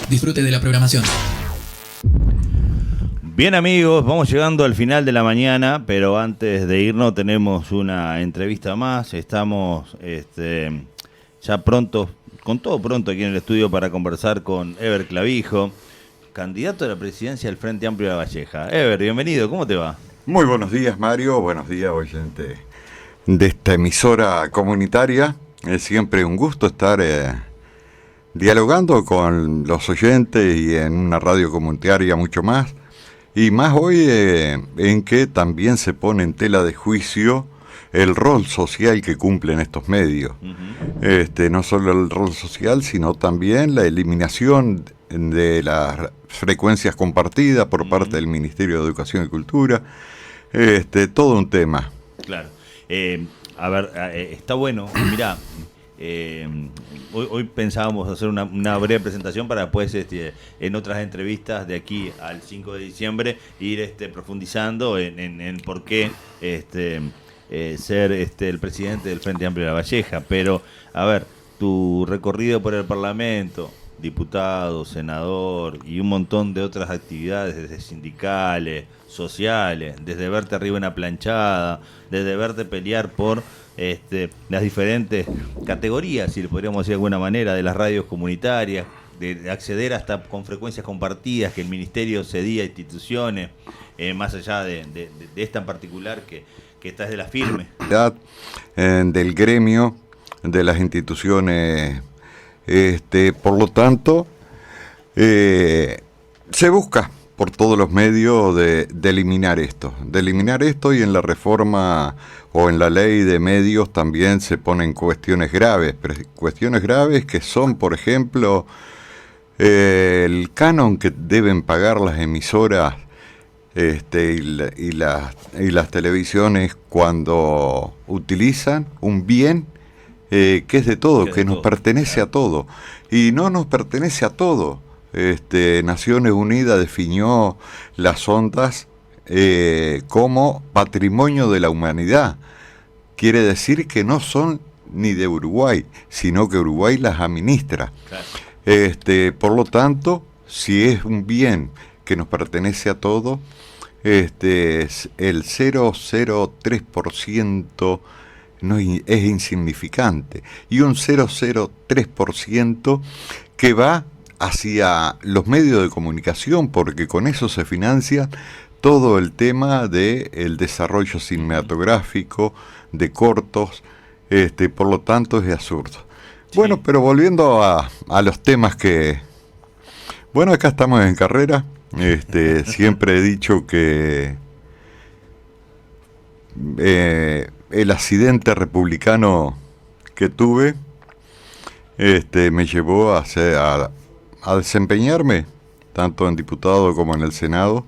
Disfrute de la programación. Bien amigos, vamos llegando al final de la mañana, pero antes de irnos tenemos una entrevista más. Estamos ya pronto, con todo pronto aquí en el estudio para conversar con Ever Clavijo, candidato a la presidencia del Frente Amplio de La Valleja. Ever, bienvenido, ¿cómo te va? Muy buenos días, Mario. Buenos días, oyente de esta emisora comunitaria. Es siempre un gusto estar dialogando con los oyentes y en una radio comunitaria mucho más. Y más hoy en que también se pone en tela de juicio el rol social que cumplen estos medios. Uh-huh. No solo el rol social, sino también la eliminación de las frecuencias compartidas por parte del Ministerio de Educación y Cultura. Todo un tema. Claro. A ver, está bueno. Mirá, hoy pensábamos hacer una breve presentación para después en otras entrevistas de aquí al 5 de diciembre ir profundizando en por qué ser el presidente del Frente Amplio de La Valleja. Pero, a ver, tu recorrido por el Parlamento, diputado, senador y un montón de otras actividades, desde sindicales, sociales, desde verte arriba en una planchada, desde verte pelear por las diferentes categorías, si le podríamos decir de alguna manera, de las radios comunitarias, de acceder hasta con frecuencias compartidas que el Ministerio cedía a instituciones, más allá de esta en particular que esta es de la firme. Del gremio, de las instituciones, por lo tanto, se busca por todos los medios de eliminar esto y en la reforma o en la ley de medios también se ponen cuestiones graves que son, por ejemplo, el canon que deben pagar las emisoras y las televisiones cuando utilizan un bien que es de todo, que nos pertenece a todo, y no nos pertenece a todo. Naciones Unidas definió las ondas como patrimonio de la humanidad. Quiere decir que no son ni de Uruguay, sino que Uruguay las administra. Claro. Por lo tanto, si es un bien que nos pertenece a todos, el 0,03% no es insignificante, y un 0,03% que va hacia los medios de comunicación, porque con eso se financia todo el tema del desarrollo cinematográfico, de cortos, por lo tanto es absurdo. Sí. Bueno, pero volviendo a los temas que... Bueno, acá estamos en carrera, siempre he dicho que el accidente republicano que tuve me llevó a desempeñarme tanto en diputado como en el Senado,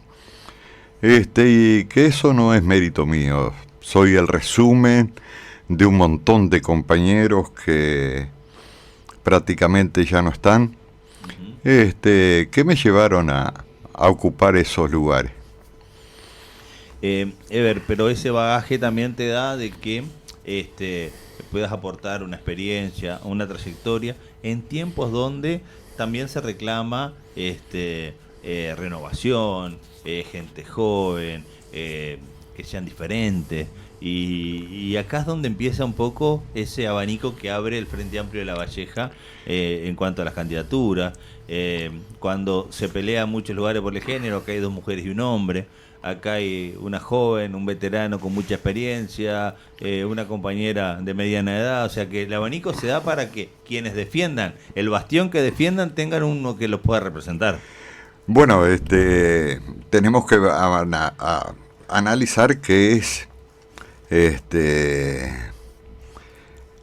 y que eso no es mérito mío. Soy el resumen de un montón de compañeros que prácticamente ya no están, que me llevaron a ocupar esos lugares. Ever, pero ese bagaje también te da de que puedas aportar una experiencia, una trayectoria en tiempos donde también se reclama renovación, gente joven, que sean diferentes, y acá es donde empieza un poco ese abanico que abre el Frente Amplio de La Valleja en cuanto a las candidaturas, cuando se pelea en muchos lugares por el género, acá hay 2 mujeres y un hombre. Acá hay una joven, un veterano con mucha experiencia, una compañera de mediana edad, o sea que el abanico se da para que quienes defiendan, el bastión que defiendan, tengan uno que los pueda representar. Bueno, tenemos que analizar qué es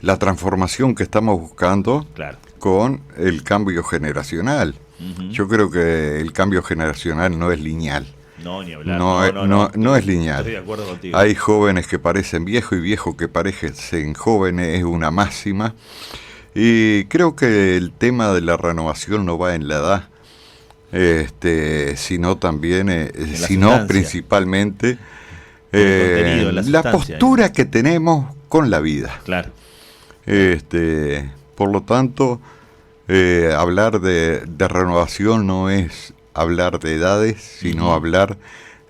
la transformación que estamos buscando. Claro. Con el cambio generacional. Uh-huh. Yo creo que el cambio generacional no es lineal. No, ni hablar. No es lineal. Estoy de acuerdo contigo. Hay jóvenes que parecen viejos y viejos que parecen jóvenes, es una máxima. Y creo que el tema de la renovación no va en la edad, sino también, sino principalmente la postura que tenemos con la vida. Claro. Por lo tanto, Hablar de renovación no es hablar de edades, sino hablar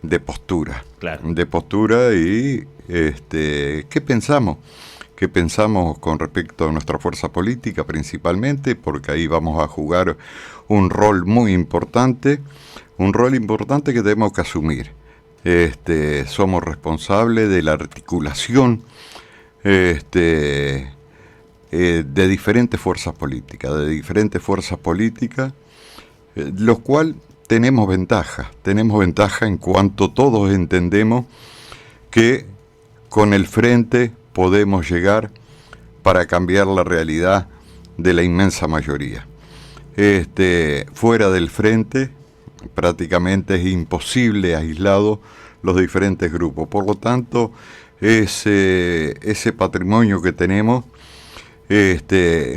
de postura. Claro. De postura y ¿qué pensamos? ¿Qué pensamos con respecto a nuestra fuerza política principalmente? Porque ahí vamos a jugar un rol muy importante, un rol importante que tenemos que asumir. Somos responsables de la articulación de diferentes fuerzas políticas, los cuales tenemos ventaja en cuanto todos entendemos que con el frente podemos llegar para cambiar la realidad de la inmensa mayoría. Fuera del frente prácticamente es imposible aislado los diferentes grupos. Por lo tanto, ese patrimonio que tenemos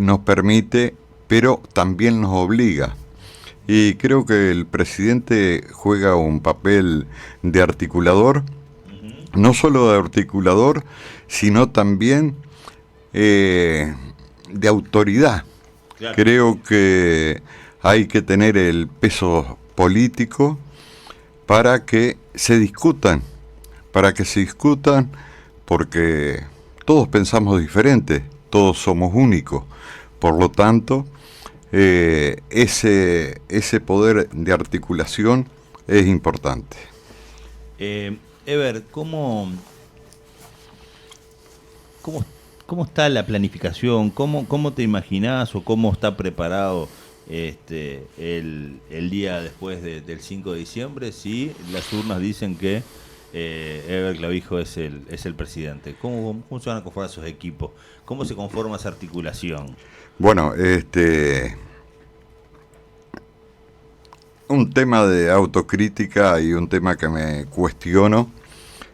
nos permite, pero también nos obliga. Y creo que el presidente juega un papel de articulador, no solo de articulador, sino también de autoridad. Claro. Creo que hay que tener el peso político para que se discutan, porque todos pensamos diferente, todos somos únicos. Por lo tanto, ese poder de articulación es importante. Ever, ¿cómo está la planificación? ¿Cómo te imaginás o cómo está preparado el día después del 5 de diciembre si las urnas dicen que Ever Clavijo es el presidente? ¿Cómo se van a conformar esos equipos? ¿Cómo se conforma esa articulación? Bueno, un tema de autocrítica y un tema que me cuestiono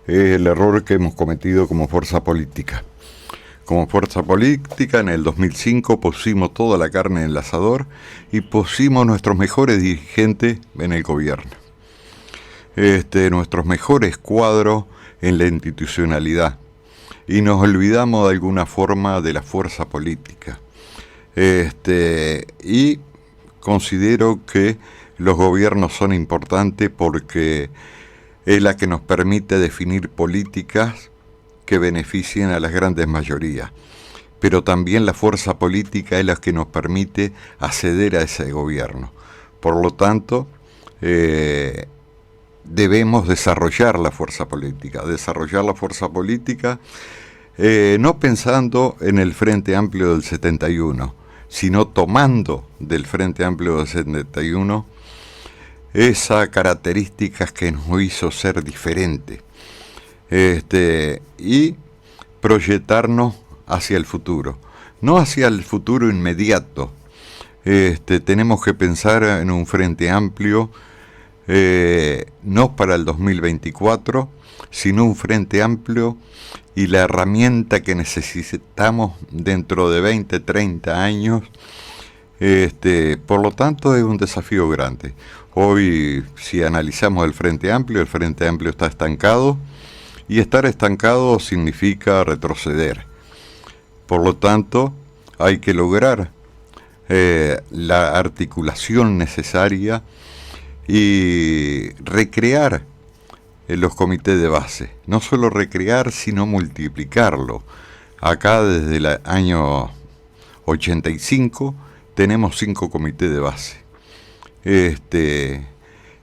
es el error que hemos cometido como fuerza política. Como fuerza política, en el 2005 pusimos toda la carne en el asador y pusimos nuestros mejores dirigentes en el gobierno. Nuestros mejores cuadros en la institucionalidad. Y nos olvidamos de alguna forma de la fuerza política. Y considero que los gobiernos son importantes porque es la que nos permite definir políticas que beneficien a las grandes mayorías. Pero también la fuerza política es la que nos permite acceder a ese gobierno. Por lo tanto, debemos desarrollar la fuerza política. No pensando en el Frente Amplio del 71, sino tomando del Frente Amplio del 71 esas características que nos hizo ser diferentes. Y proyectarnos hacia el futuro, no hacia el futuro inmediato. Tenemos que pensar en un Frente Amplio, no para el 2024, sino un Frente Amplio y la herramienta que necesitamos dentro de 20, 30 años. Por lo tanto, es un desafío grande. Hoy, si analizamos el Frente Amplio está estancado. Y estar estancado significa retroceder. Por lo tanto, hay que lograr la articulación necesaria y recrear los comités de base. No solo recrear, sino multiplicarlo. Acá desde el año 85 tenemos 5 comités de base.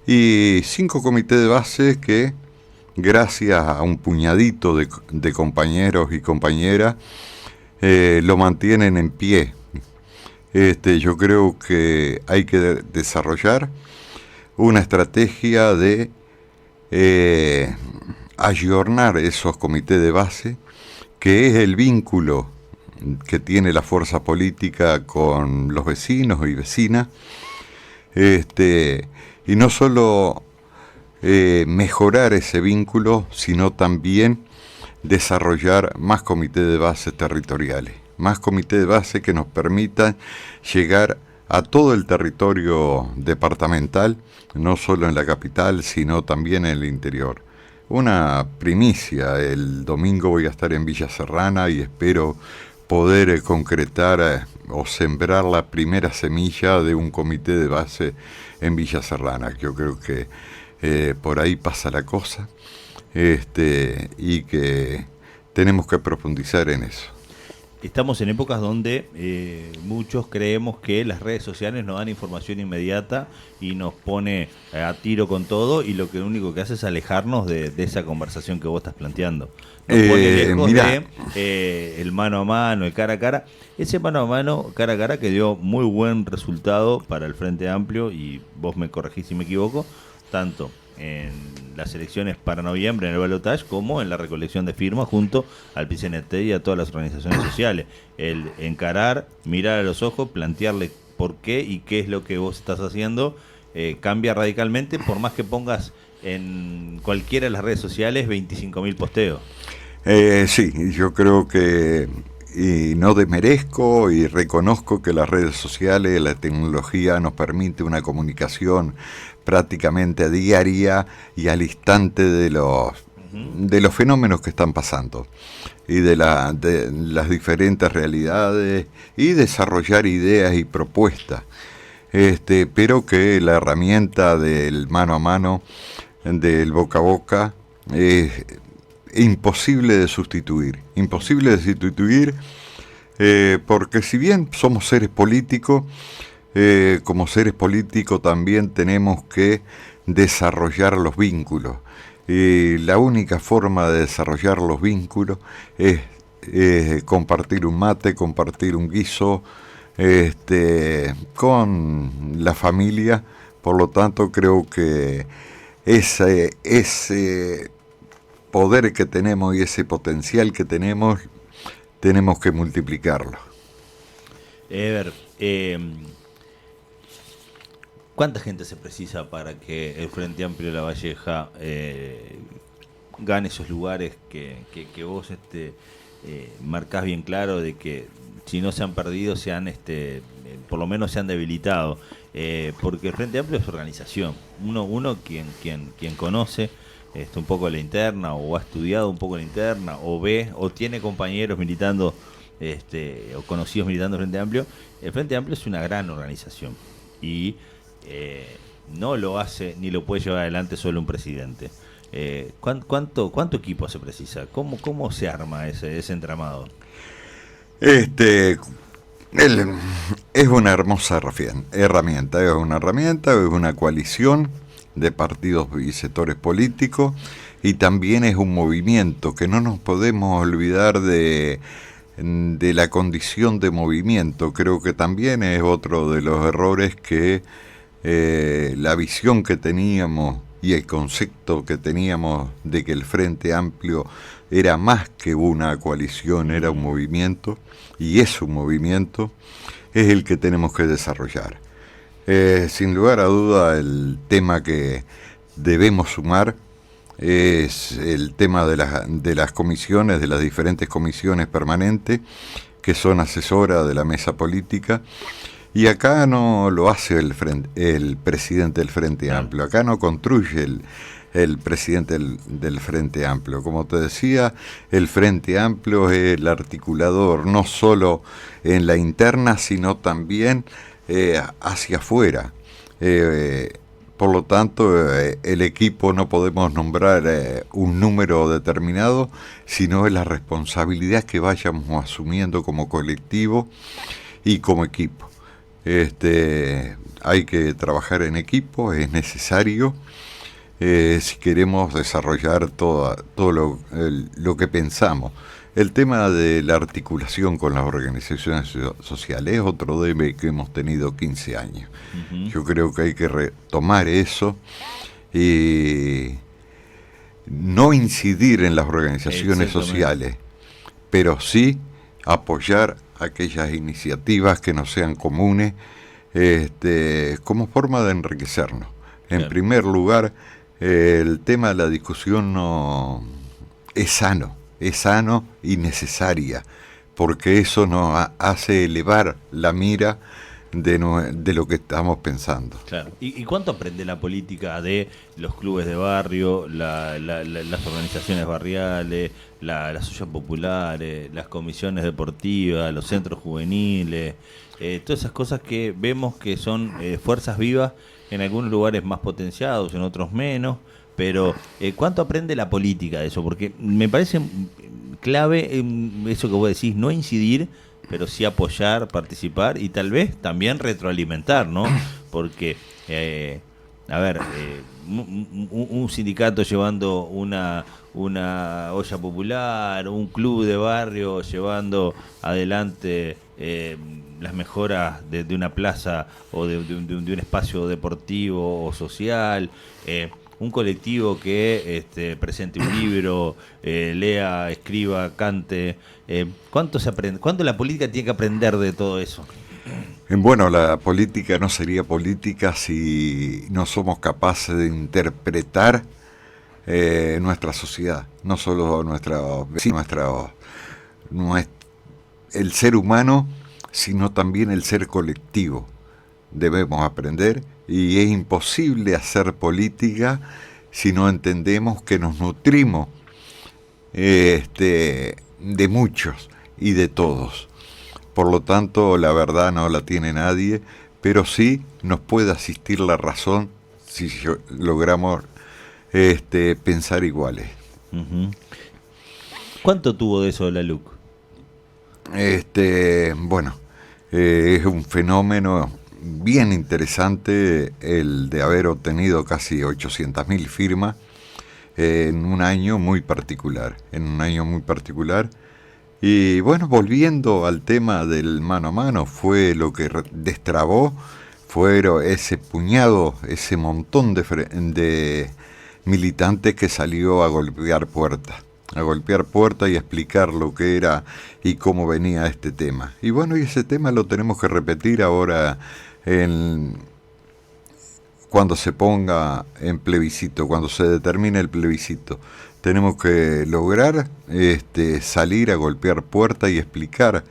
Y 5 comités de base que, gracias a un puñadito de compañeros y compañeras, lo mantienen en pie. Yo creo que hay que desarrollar una estrategia de ayornar esos comités de base, que es el vínculo que tiene la fuerza política con los vecinos y vecinas, y no solo mejorar ese vínculo, sino también desarrollar más comités de base territoriales, más comités de base que nos permitan llegar a todo el territorio departamental, no solo en la capital, sino también en el interior. Una primicia: el domingo voy a estar en Villa Serrana y espero poder concretar o sembrar la primera semilla de un comité de base en Villa Serrana. Yo creo que por ahí pasa la cosa, y que tenemos que profundizar en eso. Estamos en épocas donde muchos creemos que las redes sociales nos dan información inmediata y nos pone a tiro con todo, y lo único que hace es alejarnos de esa conversación que vos estás planteando. Nos pone lejos de el mano a mano, el cara a cara. Ese mano a mano, cara a cara, que dio muy buen resultado para el Frente Amplio, y vos me corregís si me equivoco, tanto en las elecciones para noviembre en el balotaje como en la recolección de firmas junto al PCNT y a todas las organizaciones sociales. El encarar, mirar a los ojos, plantearle por qué y qué es lo que vos estás haciendo, cambia radicalmente, por más que pongas en cualquiera de las redes sociales 25.000 posteos. Sí, yo creo que, y no desmerezco y reconozco que las redes sociales, la tecnología nos permite una comunicación prácticamente diaria y al instante de los fenómenos que están pasando y de las diferentes realidades, y desarrollar ideas y propuestas, pero que la herramienta del mano a mano, del boca a boca, es imposible de sustituir, porque si bien somos seres políticos, como seres políticos también tenemos que desarrollar los vínculos, y la única forma de desarrollar los vínculos es compartir un mate, compartir un guiso con la familia. Por lo tanto, creo que ese poder que tenemos y ese potencial que tenemos que multiplicarlo. Ever, ¿cuánta gente se precisa para que el Frente Amplio de La Valleja gane esos lugares que vos marcás bien claro, de que si no se han perdido, por lo menos se han debilitado? Porque el Frente Amplio es organización. Uno quien conoce un poco la interna, o ha estudiado un poco la interna, o ve, o tiene compañeros militando, o conocidos militando el Frente Amplio. El Frente Amplio es una gran organización, y no lo hace ni lo puede llevar adelante solo un presidente. ¿Cuánto equipo se precisa? ¿Cómo se arma ese entramado? Es una hermosa herramienta, es una coalición de partidos y sectores políticos, y también es un movimiento, que no nos podemos olvidar de la condición de movimiento. Creo que también es otro de los errores que la visión que teníamos y el concepto que teníamos de que el Frente Amplio era más que una coalición, era un movimiento, y es un movimiento, es el que tenemos que desarrollar. Sin lugar a duda, el tema que debemos sumar es el tema de las comisiones, de las diferentes comisiones permanentes, que son asesoras de la mesa política. Y acá no lo hace el presidente del Frente Amplio, acá no construye el presidente del Frente Amplio. Como te decía, el Frente Amplio es el articulador, no solo en la interna, sino también hacia afuera. Por lo tanto, el equipo no podemos nombrar un número determinado, sino es la responsabilidad que vayamos asumiendo como colectivo y como equipo. Hay que trabajar en equipo, es necesario, si queremos desarrollar todo lo que pensamos. El tema de la articulación con las organizaciones sociales es otro debe que hemos tenido 15 años. Uh-huh. Yo creo que hay que retomar eso y no incidir en las organizaciones sociales, pero sí apoyar aquellas iniciativas que no sean comunes, como forma de enriquecernos. En primer lugar, el tema de la discusión no es sano y necesaria, porque eso nos hace elevar la mira de lo que estamos pensando. Claro. ¿Y cuánto aprende la política de los clubes de barrio, las organizaciones barriales, las ollas populares, las comisiones deportivas, los centros juveniles, todas esas cosas que vemos que son fuerzas vivas, en algunos lugares más potenciados, en otros menos, pero ¿cuánto aprende la política de eso? Porque me parece clave eso que vos decís, no incidir, pero sí apoyar, participar y tal vez también retroalimentar, ¿no? Porque, un sindicato llevando una olla popular, un club de barrio llevando adelante las mejoras de una plaza o de un espacio deportivo o social, un colectivo que presente un libro, lea, escriba, cante. ¿Cuánto se aprende? ¿Cuánto la política tiene que aprender de todo eso? Bueno, la política no sería política si no somos capaces de interpretar nuestra sociedad, no solo el ser humano, sino también el ser colectivo. Debemos aprender, y es imposible hacer política si no entendemos que nos nutrimos de muchos y de todos. Por lo tanto, la verdad no la tiene nadie, pero sí nos puede asistir la razón si logramos pensar iguales. Uh-huh. ¿Cuánto tuvo de eso la LUC? Bueno, es un fenómeno bien interesante el de haber obtenido casi 800.000 firmas en un año muy particular. Y bueno, volviendo al tema del mano a mano, fue lo que destrabó, fueron ese puñado, ese montón de militantes que salió a golpear puertas y explicar lo que era y cómo venía este tema. Y bueno, y ese tema lo tenemos que repetir ahora cuando se ponga en plebiscito, cuando se determine el plebiscito. Tenemos que lograr salir a golpear puertas y explicar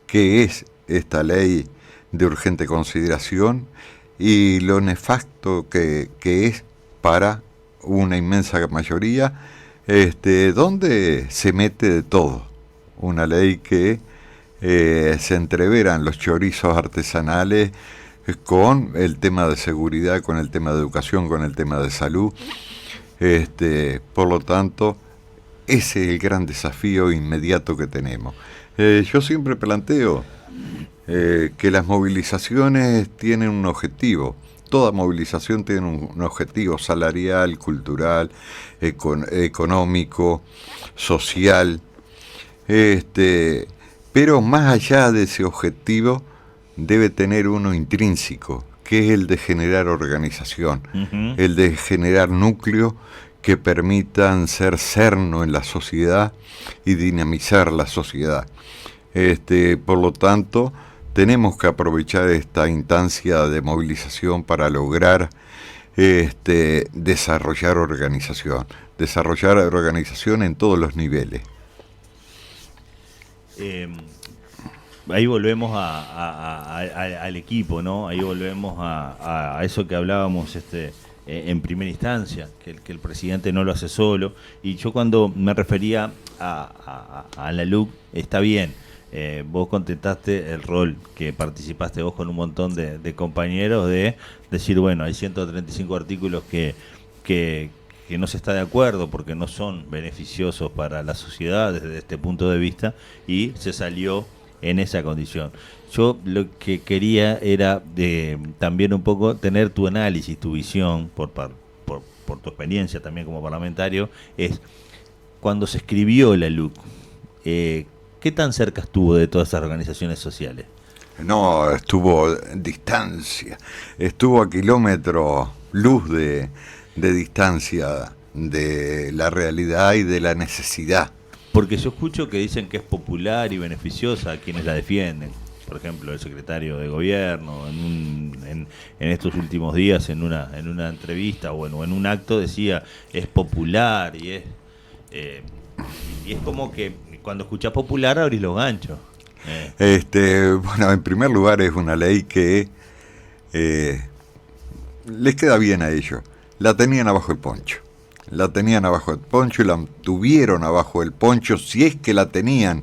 qué es esta ley de urgente consideración y lo nefasto que es para una inmensa mayoría, donde se mete de todo. Una ley que se entreveran los chorizos artesanales con el tema de seguridad, con el tema de educación, con el tema de salud. Por lo tanto, ese es el gran desafío inmediato que tenemos. Yo siempre planteo que las movilizaciones tienen un objetivo. Toda movilización tiene un objetivo salarial, cultural, económico, social. Pero más allá de ese objetivo, debe tener uno intrínseco, que es el de generar organización, uh-huh, el de generar núcleos que permitan ser cerno en la sociedad y dinamizar la sociedad. Por lo tanto, tenemos que aprovechar esta instancia de movilización para lograr desarrollar organización en todos los niveles. Ahí volvemos al equipo, ¿no? Ahí volvemos a eso que hablábamos en primera instancia, que el presidente no lo hace solo. Y yo cuando me refería a la LUC, está bien, vos contestaste el rol que participaste vos con un montón de compañeros de decir, bueno, hay 135 artículos que no se está de acuerdo porque no son beneficiosos para la sociedad desde este punto de vista, y se salió en esa condición. Yo lo que quería era también un poco tener tu análisis, tu visión, por tu experiencia también como parlamentario, es cuando se escribió la LUC, ¿qué tan cerca estuvo de todas esas organizaciones sociales? No, estuvo en distancia, estuvo a kilómetros luz de distancia de la realidad y de la necesidad. Porque yo escucho que dicen que es popular y beneficiosa a quienes la defienden. Por ejemplo, el secretario de gobierno en estos últimos días en una entrevista o en un acto decía es popular y es como que cuando escuchás popular abrís los ganchos. Bueno, en primer lugar es una ley que les queda bien a ellos. La tenían abajo el poncho. La tenían abajo el poncho y la tuvieron abajo el poncho, si es que la tenían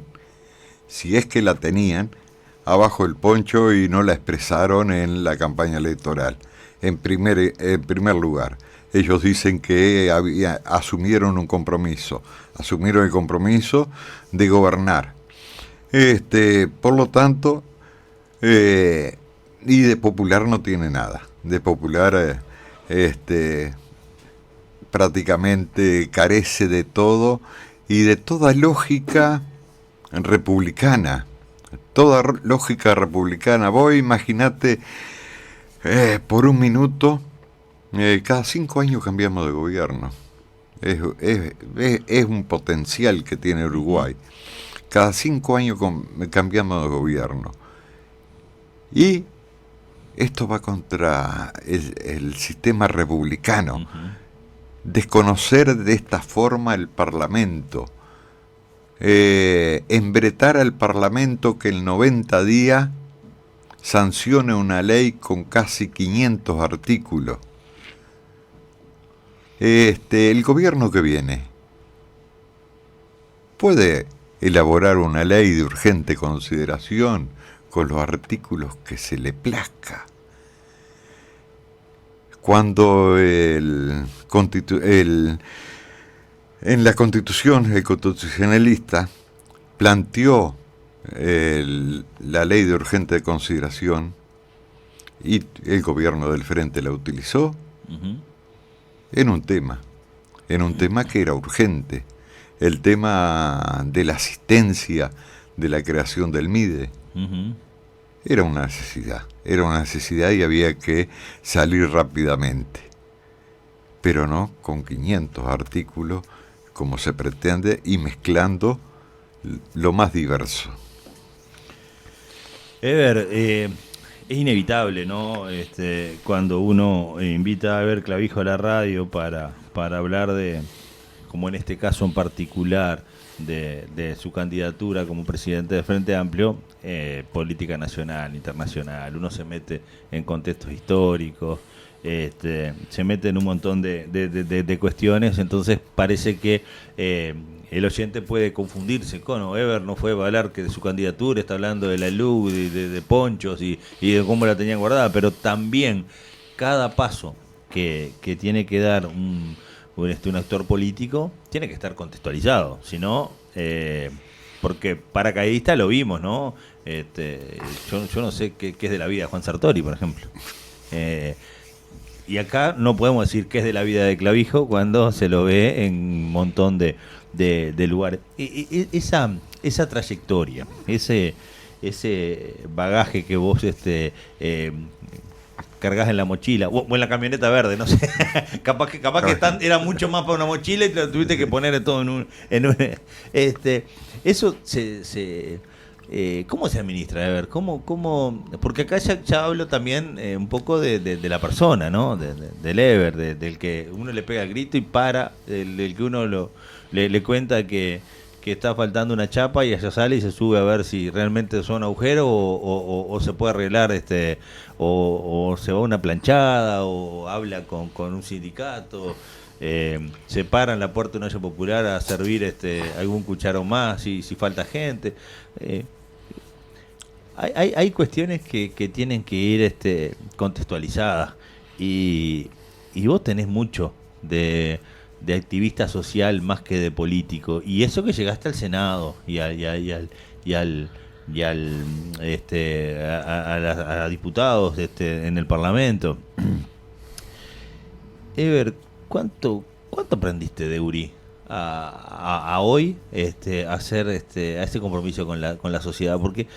abajo el poncho y no la expresaron en la campaña electoral. En primer lugar, ellos dicen que asumieron el compromiso de gobernar. Por lo tanto, y de popular no tiene nada. De popular, prácticamente carece de todo y de toda lógica republicana. Toda lógica republicana. Vos imaginate, por un minuto, cada 5 años cambiamos de gobierno. Es un potencial que tiene Uruguay. Cada 5 años cambiamos de gobierno. Y esto va contra el sistema republicano. Uh-huh. Desconocer de esta forma el Parlamento. Embretar al Parlamento que en 90 días sancione una ley con casi 500 artículos. El gobierno que viene puede elaborar una ley de urgente consideración con los artículos que se le plazca. Cuando en la Constitución, el constitucionalista planteó la ley de urgente consideración y el gobierno del Frente la utilizó uh-huh. en un tema que era urgente, el tema de la asistencia de la creación del MIDE. Uh-huh. Era una necesidad y había que salir rápidamente, pero no con 500 artículos como se pretende y mezclando lo más diverso. Ever, es inevitable, ¿no? Cuando uno invita a Ever Clavijo a la radio para hablar de, como en este caso en particular, de su candidatura como presidente de Frente Amplio, política nacional, internacional, uno se mete en contextos históricos, se mete en un montón de cuestiones, entonces parece que el oyente puede confundirse con Ever no fue a hablar que de su candidatura, está hablando de la luz, de ponchos y de cómo la tenían guardada, pero también cada paso que tiene que dar un actor político tiene que estar contextualizado, si no, porque paracaidista lo vimos, ¿no? Yo no sé qué es de la vida de Juan Sartori, por ejemplo. Y acá no podemos decir qué es de la vida de Clavijo cuando se lo ve en un montón de lugares. Esa trayectoria, ese bagaje que vos cargas en la mochila o en la camioneta verde, no sé. capaz que era mucho más para una mochila y te lo tuviste que poner todo en un eso ¿cómo se administra? A ver, ¿cómo? Porque acá ya hablo también un poco de la persona, ¿no? Del Ever, del que uno le pega el grito y para, del que uno le cuenta que está faltando una chapa y allá sale y se sube a ver si realmente son agujeros o se puede arreglar, o se va a una planchada o habla con un sindicato. Se para en la puerta de una olla popular a servir algún cucharón más si falta gente. Hay cuestiones que tienen que ir contextualizadas y vos tenés mucho de activista social más que de político, y eso que llegaste al Senado y a diputados en el Parlamento. Ever, ¿cuánto aprendiste de Uri a hoy hacer a ese compromiso con la sociedad? Porque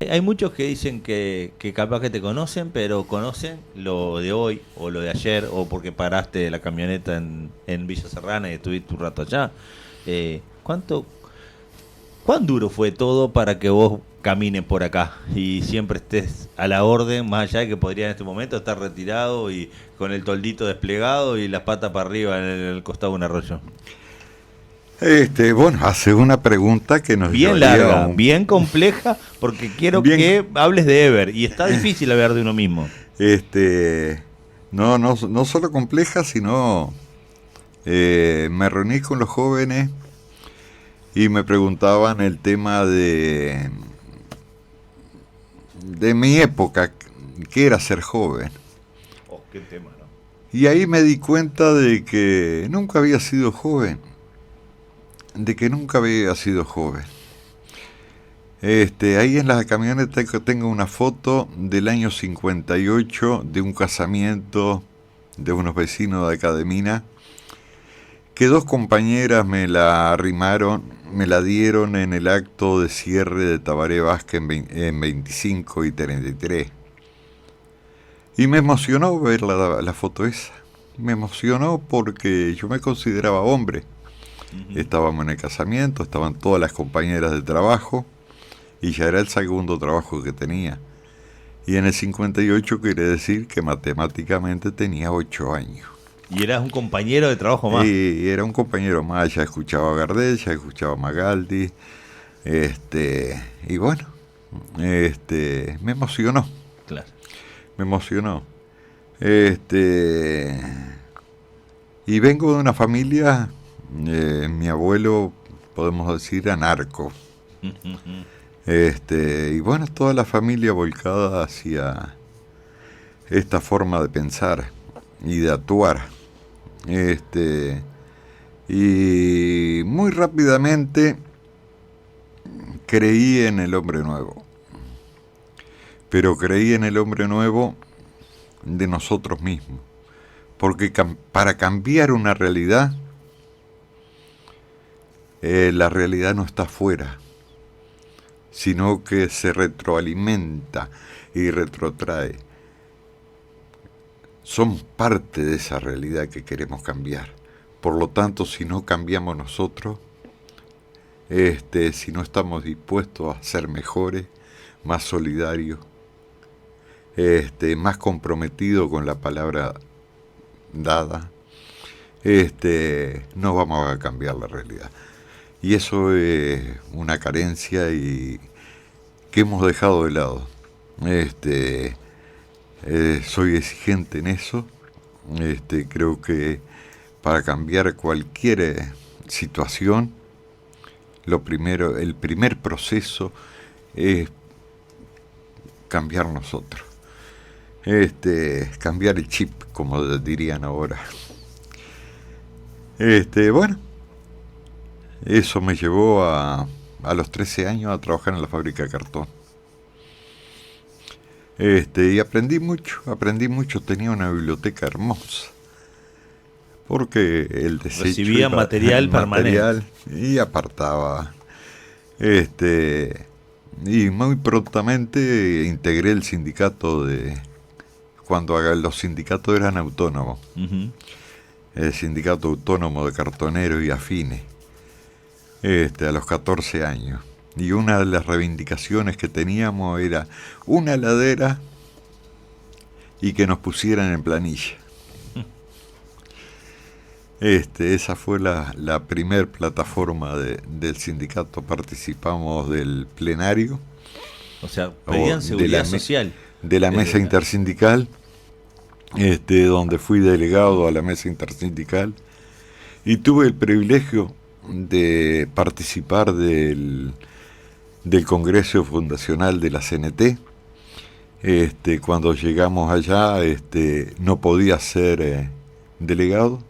hay muchos que dicen que capaz que te conocen, pero conocen lo de hoy o lo de ayer, o porque paraste la camioneta en Villa Serrana y estuviste un rato allá. ¿Cuán duro fue todo para que vos camines por acá y siempre estés a la orden, más allá de que podría en este momento estar retirado y con el toldito desplegado y las patas para arriba en el costado de un arroyo? Bueno, hace una pregunta que nos bien larga, bien compleja, porque quiero que hables de Ever, y está difícil hablar de uno mismo. No solo compleja, sino me reuní con los jóvenes y me preguntaban el tema de mi época, que era ser joven. Oh, qué tema, ¿no? Y ahí me di cuenta de que nunca había sido joven. Ahí en la camioneta tengo una foto del año 58 de un casamiento de unos vecinos de acá de Mina, que dos compañeras me la arrimaron, me la dieron en el acto de cierre de Tabaré Vázquez en 25 y 33. Y me emocionó ver la foto esa. Me emocionó porque yo me consideraba hombre. Uh-huh. Estábamos en el casamiento, estaban todas las compañeras de trabajo y ya era el segundo trabajo que tenía. Y en el 58 quiere decir que matemáticamente tenía 8 años. Y eras un compañero de trabajo más. Y era un compañero más, ya escuchaba a Gardel, ya escuchaba a Magaldi. Y bueno, me emocionó. Claro. Me emocionó. Y vengo de una familia, mi abuelo, podemos decir, anarco. Y bueno, toda la familia volcada hacia esta forma de pensar y de actuar. Y muy rápidamente creí en el hombre nuevo. Pero creí en el hombre nuevo de nosotros mismos. Porque para cambiar una realidad, la realidad no está afuera, sino que se retroalimenta y retrotrae. Somos parte de esa realidad que queremos cambiar. Por lo tanto, si no cambiamos nosotros, si no estamos dispuestos a ser mejores, más solidarios, más comprometidos con la palabra dada, no vamos a cambiar la realidad. Y eso es una carencia y que hemos dejado de lado. Soy exigente en eso. Creo que para cambiar cualquier situación, el primer proceso es cambiar nosotros. Cambiar el chip, como dirían ahora. Bueno, eso me llevó a los 13 años a trabajar en la fábrica de cartón. Y aprendí mucho, tenía una biblioteca hermosa. Porque el desecho recibía material permanente y apartaba. Y muy prontamente integré el sindicato cuando los sindicatos eran autónomos. Uh-huh. El sindicato autónomo de cartoneros y afines. A los 14 años. Y una de las reivindicaciones que teníamos era una heladera y que nos pusieran en planilla. Esa fue la primer plataforma del sindicato. Participamos del plenario. O sea, pedían seguridad social. De la mesa intersindical, donde fui delegado a la mesa intersindical. Y tuve el privilegio de participar del Congreso Fundacional de la CNT. Cuando llegamos allá, no podía ser delegado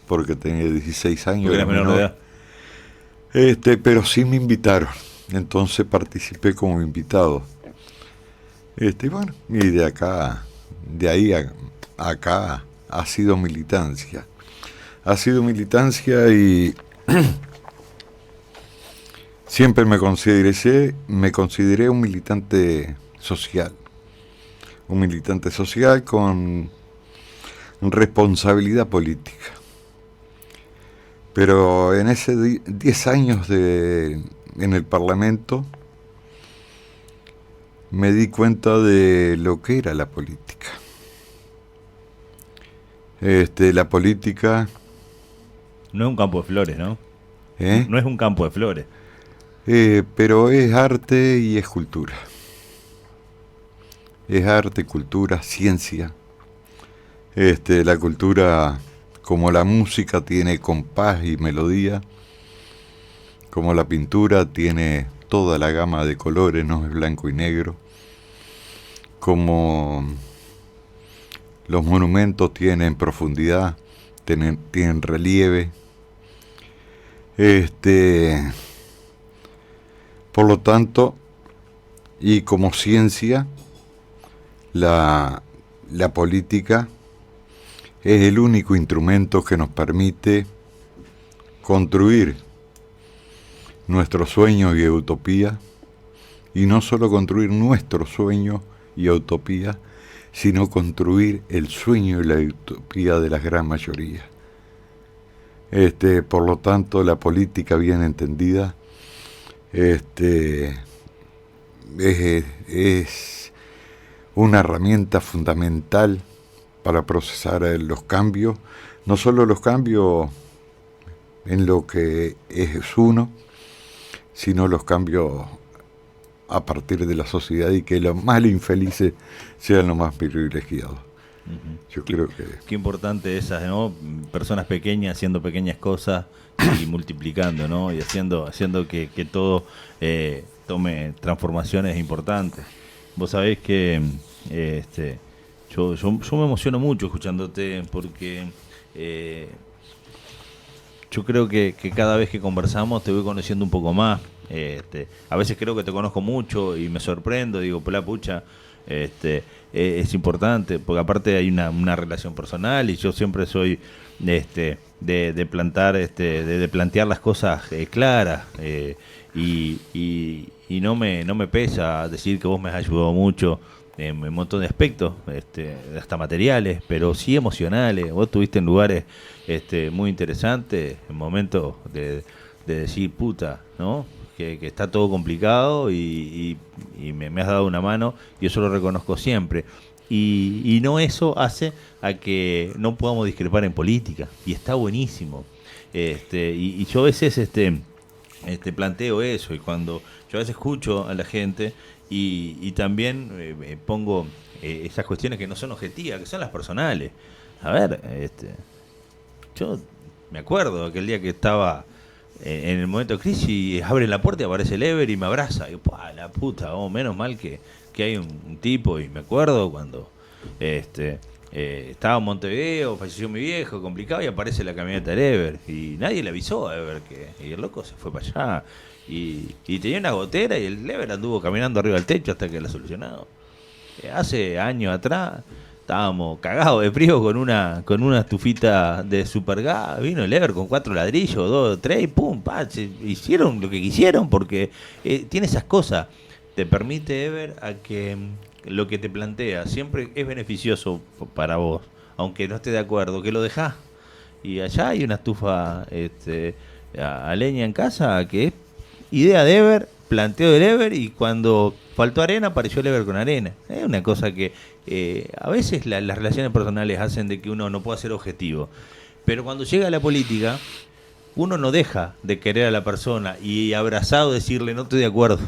porque tenía 16 años. Porque eras menor de edad. Pero sí me invitaron, entonces participé como invitado. Bueno, y de ahí a acá ha sido militancia. Y siempre me consideré un militante social. Un militante social con responsabilidad política. Pero en ese 10 años en el Parlamento me di cuenta de lo que era la política. La política no es un campo de flores, ¿no? No es un campo de flores. Pero es arte y es cultura. Es arte, cultura, ciencia. La cultura, como la música tiene compás y melodía, como la pintura tiene toda la gama de colores, no es blanco y negro, como los monumentos tienen profundidad, tienen relieve. Por lo tanto, y como ciencia, la política es el único instrumento que nos permite construir nuestros sueños y utopía, y no solo construir nuestros sueños y utopía, sino construir el sueño y la utopía de la gran mayoría. Por lo tanto, la política bien entendida es una herramienta fundamental para procesar los cambios, no solo los cambios en lo que es uno, sino los cambios a partir de la sociedad, y que los más infelices sean los más privilegiados. Yo creo que... Qué importante esas, ¿no? Personas pequeñas haciendo pequeñas cosas y multiplicando, ¿no? Y haciendo que todo tome transformaciones importantes. Vos sabés que yo me emociono mucho escuchándote, porque yo creo que cada vez que conversamos te voy conociendo un poco más. A veces creo que te conozco mucho y me sorprendo, digo, por la pucha, es importante, porque aparte hay una relación personal, y yo siempre soy de plantear las cosas claras, y no me pesa decir que vos me has ayudado mucho en un montón de aspectos, hasta materiales, pero sí emocionales. Vos estuviste en lugares muy interesantes, en momentos de decir, puta, ¿no? Que está todo complicado, y me has dado una mano, y eso lo reconozco siempre. Y no, eso hace a que no podamos discrepar en política, y está buenísimo. Y yo a veces planteo eso, y cuando yo a veces escucho a la gente, y también pongo esas cuestiones que no son objetivas, que son las personales. A ver, yo me acuerdo aquel día que estaba en el momento de crisis, abre la puerta y aparece el Ever y me abraza. Y yo, la puta, menos mal que hay un tipo. Y me acuerdo cuando estaba en Montevideo, falleció mi viejo, complicado, y aparece la camioneta del Ever. Y nadie le avisó a Ever y el loco se fue para allá. Y tenía una gotera, y el Ever anduvo caminando arriba del techo hasta que la solucionado. Hace años atrás estábamos cagados de frío con una estufita de supergas. Vino el Ever con 4 ladrillos, 2, 3, y pum, hicieron lo que quisieron, porque tiene esas cosas. Te permite, Ever, a que lo que te plantea siempre es beneficioso para vos, aunque no estés de acuerdo, que lo dejás. Y allá hay una estufa a leña en casa, que es idea de Ever, planteo del Ever, y cuando faltó arena, apareció el Ever con arena. Es una cosa que a veces las relaciones personales hacen de que uno no pueda ser objetivo. Pero cuando llega a la política, uno no deja de querer a la persona y abrazado decirle no estoy de acuerdo.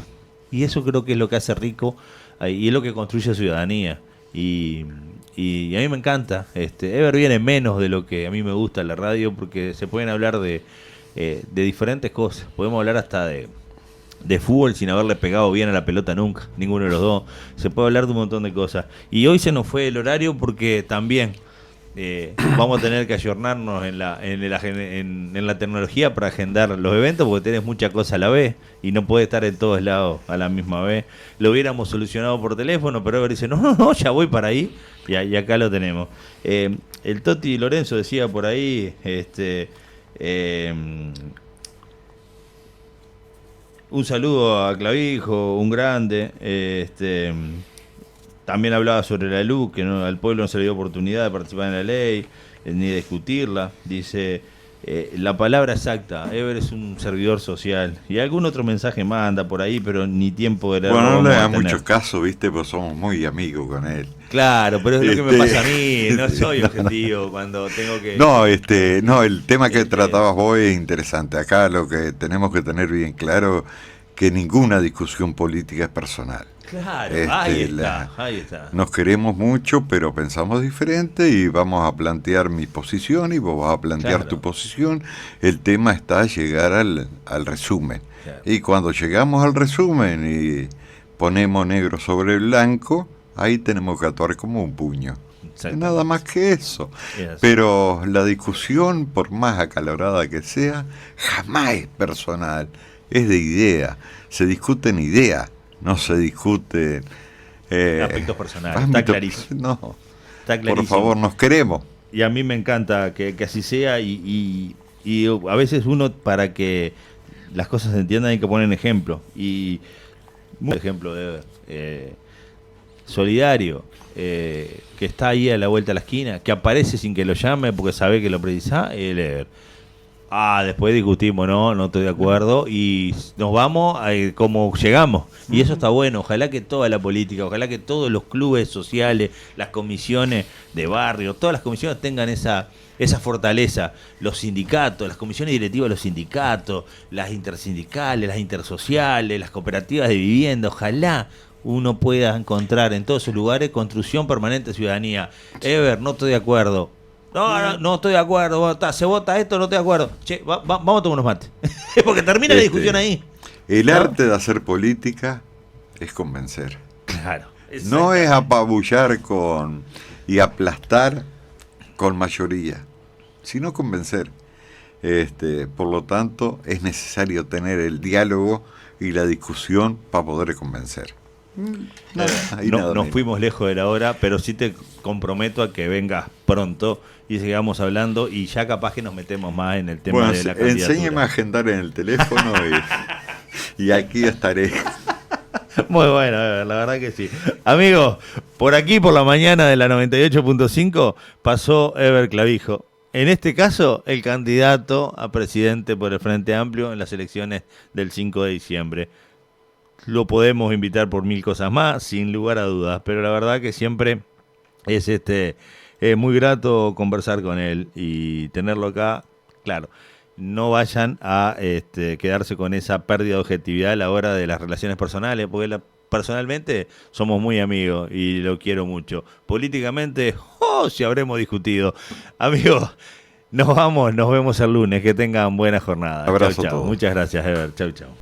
Y eso creo que es lo que hace rico, y es lo que construye ciudadanía. Y a mí me encanta. Ever viene menos de lo que a mí me gusta la radio, porque se pueden hablar de diferentes cosas. Podemos hablar hasta de fútbol sin haberle pegado bien a la pelota nunca, ninguno de los dos. Se puede hablar de un montón de cosas. Y hoy se nos fue el horario, porque también vamos a tener que ayornarnos en la tecnología para agendar los eventos, porque tenés mucha cosa a la vez y no podés estar en todos lados a la misma vez. Lo hubiéramos solucionado por teléfono, pero Ever dice, no, ya voy para ahí, y acá lo tenemos. El Toti Lorenzo decía por ahí, un saludo a Clavijo, un grande. También hablaba sobre la luz, que al pueblo no se le dio oportunidad de participar en la ley, ni de discutirla. Dice, la palabra exacta. Ever es un servidor social. Y algún otro mensaje más anda por ahí, pero ni tiempo de leerlo. Bueno, no vamos le a da tener. mucho caso, ¿viste? Pues somos muy amigos con él. Claro, pero es lo que me pasa a mí. No soy no, objetivo cuando tengo que... no, el tema que Este, tratabas vos es interesante. Acá lo que tenemos que tener bien claro que ninguna discusión política es personal. Claro, ahí está, La- ahí está. Nos queremos mucho, pero pensamos diferente y vamos a plantear mi posición y vos vas a plantear Claro. tu posición. El tema está llegar al resumen. Claro. Y cuando llegamos al resumen y ponemos negro sobre blanco, ahí tenemos que actuar como un puño. Exactamente. Nada más que eso. Es así. Pero la discusión, por más acalorada que sea, jamás es personal, es de idea. Se discuten ideas, no se discuten Aspectos personales, está ámbitos- clarísimo. No, Está por clarísimo. favor, nos queremos. Y a mí me encanta que así sea y a veces uno para que las cosas se entiendan hay que poner en ejemplo. Y un ejemplo de Solidario, que está ahí a la vuelta de la esquina, que aparece sin que lo llame porque sabe que lo precisa, el Ever. Después discutimos, no estoy de acuerdo y nos vamos a como llegamos. Y eso está bueno, ojalá que toda la política, ojalá que todos los clubes sociales, las comisiones de barrio, todas las comisiones tengan esa fortaleza. Los sindicatos, las comisiones directivas de los sindicatos, las intersindicales, las intersociales, las cooperativas de vivienda, ojalá uno pueda encontrar en todos esos lugares construcción permanente de ciudadanía. Ever, no estoy de acuerdo. No estoy de acuerdo. Se vota esto, no estoy de acuerdo. Che, vamos a tomar unos mates. Porque termina la discusión ahí. El ¿No? arte de hacer política es convencer. Claro. No es apabullar y aplastar con mayoría, sino convencer. Por lo tanto, es necesario tener el diálogo y la discusión para poder convencer. Nada Nos menos. fuimos lejos de la hora, pero sí te comprometo a que vengas pronto y sigamos hablando y ya capaz que nos metemos más en el tema Bueno, de la candidatura. enséñeme a agendar en el teléfono y aquí estaré. Muy bueno, la verdad que sí. Amigos, por aquí, por la mañana de la 98.5, pasó Ever Clavijo. En este caso, el candidato a presidente por el Frente Amplio en las elecciones del 5 de diciembre. Lo podemos invitar por mil cosas más, sin lugar a dudas, pero la verdad que siempre es muy grato conversar con él y tenerlo acá. Claro, no vayan a quedarse con esa pérdida de objetividad a la hora de las relaciones personales, porque personalmente somos muy amigos y lo quiero mucho. Políticamente, si habremos discutido. Amigos, nos vamos, nos vemos el lunes, que tengan buena jornada. Abrazo Chau, a chau. todos. Muchas gracias, Ever. Chau, chau.